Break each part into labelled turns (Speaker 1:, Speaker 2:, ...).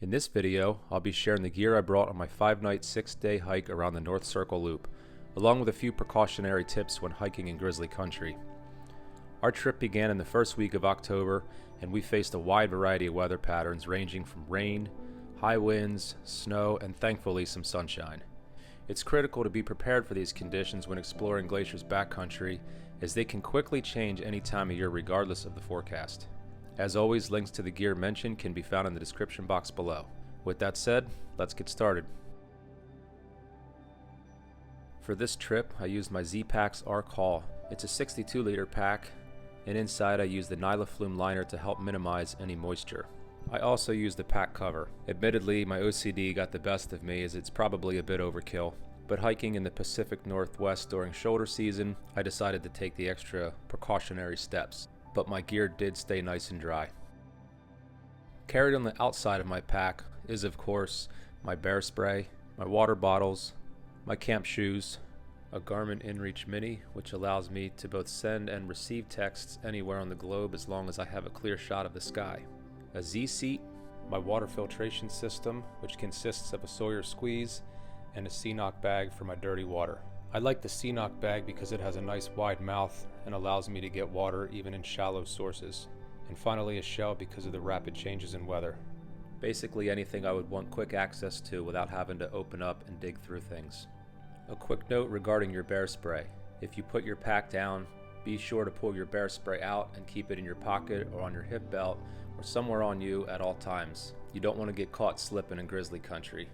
Speaker 1: In this video, I'll be sharing the gear I brought on my 5-night, 6-day hike around the North Circle Loop, along with a few precautionary tips when hiking in grizzly country. Our trip began in the first week of October, and we faced a wide variety of weather patterns ranging from rain, high winds, snow, and thankfully some sunshine. It's critical to be prepared for these conditions when exploring Glacier's backcountry, as they can quickly change any time of year regardless of the forecast. As always, links to the gear mentioned can be found in the description box below. With that said, let's get started. For this trip, I used my Z-Packs Arc Haul. It's a 62-liter pack, and inside I used the Nylaflume liner to help minimize any moisture. I also used the pack cover. Admittedly, my OCD got the best of me as it's probably a bit overkill, but hiking in the Pacific Northwest during shoulder season, I decided to take the extra precautionary steps. But my gear did stay nice and dry. Carried on the outside of my pack is, of course, my bear spray, my water bottles, my camp shoes, a Garmin InReach Mini, which allows me to both send and receive texts anywhere on the globe as long as I have a clear shot of the sky, a Z-seat, my water filtration system, which consists of a Sawyer squeeze, and a CNOC bag for my dirty water. I like the CNOC bag because it has a nice wide mouth and allows me to get water even in shallow sources. And finally, a shell because of the rapid changes in weather. Basically anything I would want quick access to without having to open up and dig through things. A quick note regarding your bear spray. If you put your pack down, be sure to pull your bear spray out and keep it in your pocket or on your hip belt or somewhere on you at all times. You don't want to get caught slipping in grizzly country.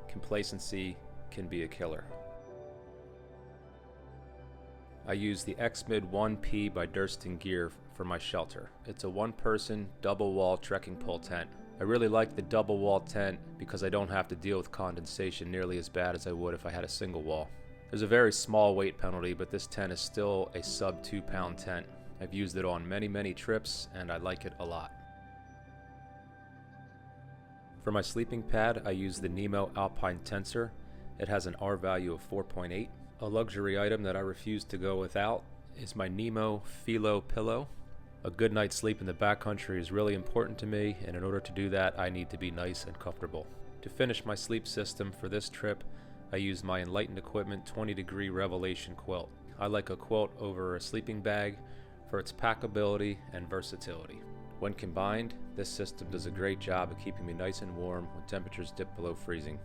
Speaker 1: Complacency can be a killer. I use the Xmid 1P by Durston Gear for my shelter. It's a one-person, double-wall trekking pole tent. I really like the double-wall tent because I don't have to deal with condensation nearly as bad as I would if I had a single wall. There's a very small weight penalty, but this tent is still a sub 2-pound tent. I've used it on many trips, and I like it a lot. For my sleeping pad, I use the Nemo Alpine Tensor. It has an R value of 4.8. A luxury item that I refuse to go without is my Nemo Philo pillow. A good night's sleep in the backcountry is really important to me, and in order to do that, I need to be nice and comfortable. To finish my sleep system for this trip, I used my Enlightened Equipment 20-degree Revelation quilt. I like a quilt over a sleeping bag for its packability and versatility. When combined, this system does a great job of keeping me nice and warm when temperatures dip below freezing.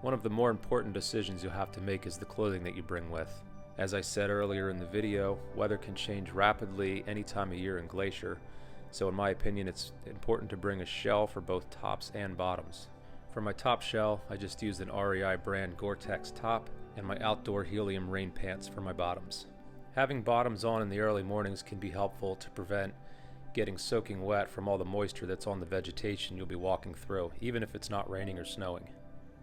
Speaker 1: One of the more important decisions you'll have to make is the clothing that you bring with. As I said earlier in the video, weather can change rapidly any time of year in Glacier, so in my opinion it's important to bring a shell for both tops and bottoms. For my top shell, I just used an REI brand Gore-Tex top and my outdoor helium rain pants for my bottoms. Having bottoms on in the early mornings can be helpful to prevent getting soaking wet from all the moisture that's on the vegetation you'll be walking through, even if it's not raining or snowing.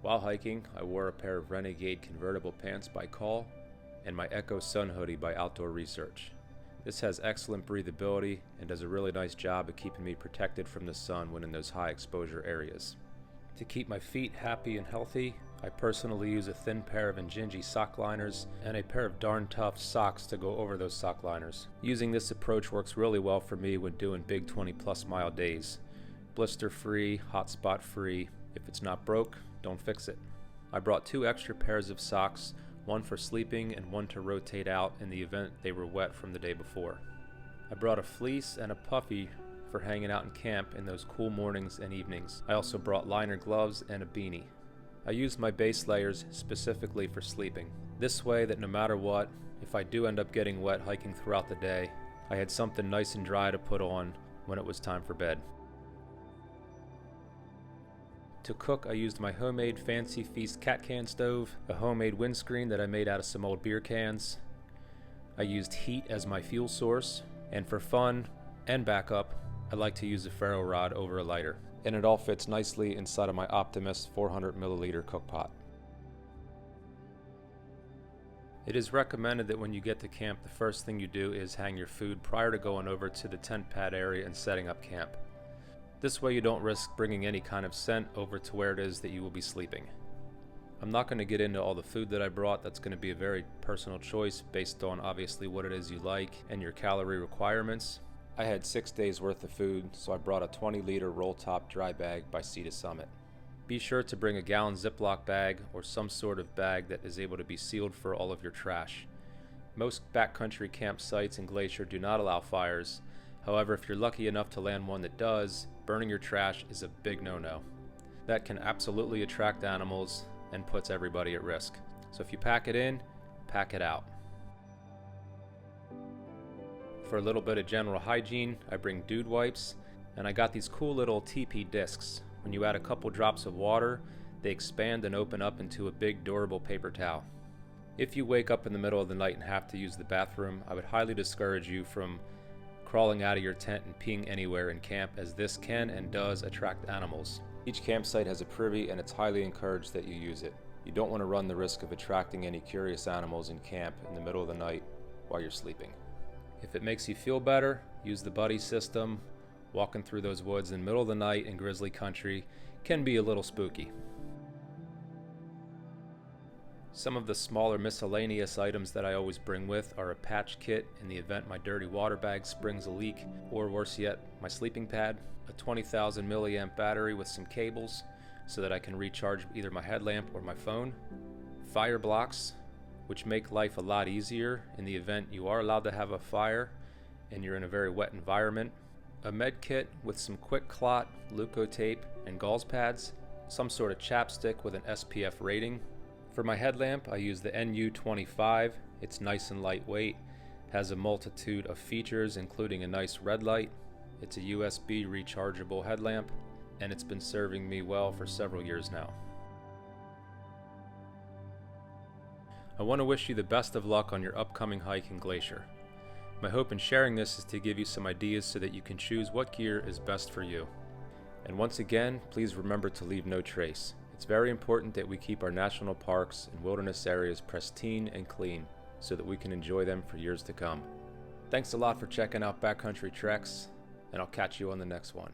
Speaker 1: While hiking, I wore a pair of Renegade convertible pants by Call and my Echo Sun hoodie by Outdoor Research. This has excellent breathability and does a really nice job of keeping me protected from the sun when in those high exposure areas. To keep my feet happy and healthy, I personally use a thin pair of Injinji sock liners and a pair of Darn Tough socks to go over those sock liners. Using this approach works really well for me when doing big 20+ mile days. Blister free, hot spot free. If it's not broke, don't fix it. I brought 2 extra pairs of socks, one for sleeping and one to rotate out in the event they were wet from the day before. I brought a fleece and a puffy for hanging out in camp in those cool mornings and evenings. I also brought liner gloves and a beanie. I used my base layers specifically for sleeping. This way that no matter what, if I do end up getting wet hiking throughout the day, I had something nice and dry to put on when it was time for bed. To cook, I used my homemade Fancy Feast cat can stove, a homemade windscreen that I made out of some old beer cans. I used heat as my fuel source, and for fun and backup, I like to use a ferro rod over a lighter, and it all fits nicely inside of my Optimus 400 milliliter cookpot. It is recommended that when you get to camp, the first thing you do is hang your food prior to going over to the tent pad area and setting up camp. This way you don't risk bringing any kind of scent over to where it is that you will be sleeping. I'm not going to get into all the food that I brought. That's going to be a very personal choice based on obviously what it is you like and your calorie requirements. I had 6 days worth of food, so I brought a 20-liter roll-top dry bag by Sea to Summit. Be sure to bring a gallon Ziploc bag or some sort of bag that is able to be sealed for all of your trash. Most backcountry campsites in Glacier do not allow fires. However, if you're lucky enough to land one that does, burning your trash is a big no-no. That can absolutely attract animals and puts everybody at risk. So if you pack it in, pack it out. For a little bit of general hygiene, I bring dude wipes, and I got these cool little TP discs. When you add a couple drops of water, they expand and open up into a big durable paper towel. If you wake up in the middle of the night and have to use the bathroom, I would highly discourage you from crawling out of your tent and peeing anywhere in camp, as this can and does attract animals. Each campsite has a privy, and it's highly encouraged that you use it. You don't want to run the risk of attracting any curious animals in camp in the middle of the night while you're sleeping. If it makes you feel better, use the buddy system. Walking through those woods in the middle of the night in grizzly country can be a little spooky. Some of the smaller miscellaneous items that I always bring with are a patch kit in the event my dirty water bag springs a leak, or worse yet, my sleeping pad, a 20,000 milliamp battery with some cables so that I can recharge either my headlamp or my phone, fire blocks, which make life a lot easier in the event you are allowed to have a fire and you're in a very wet environment, a med kit with some quick clot, leukotape, and gauze pads, some sort of chapstick with an SPF rating. For my headlamp, I use the NU25. It's nice and lightweight, has a multitude of features including a nice red light. It's a USB rechargeable headlamp, and it's been serving me well for several years now. I want to wish you the best of luck on your upcoming hike in Glacier. My hope in sharing this is to give you some ideas so that you can choose what gear is best for you. And once again, please remember to leave no trace. It's very important that we keep our national parks and wilderness areas pristine and clean so that we can enjoy them for years to come. Thanks a lot for checking out Backcountry Treks, and I'll catch you on the next one.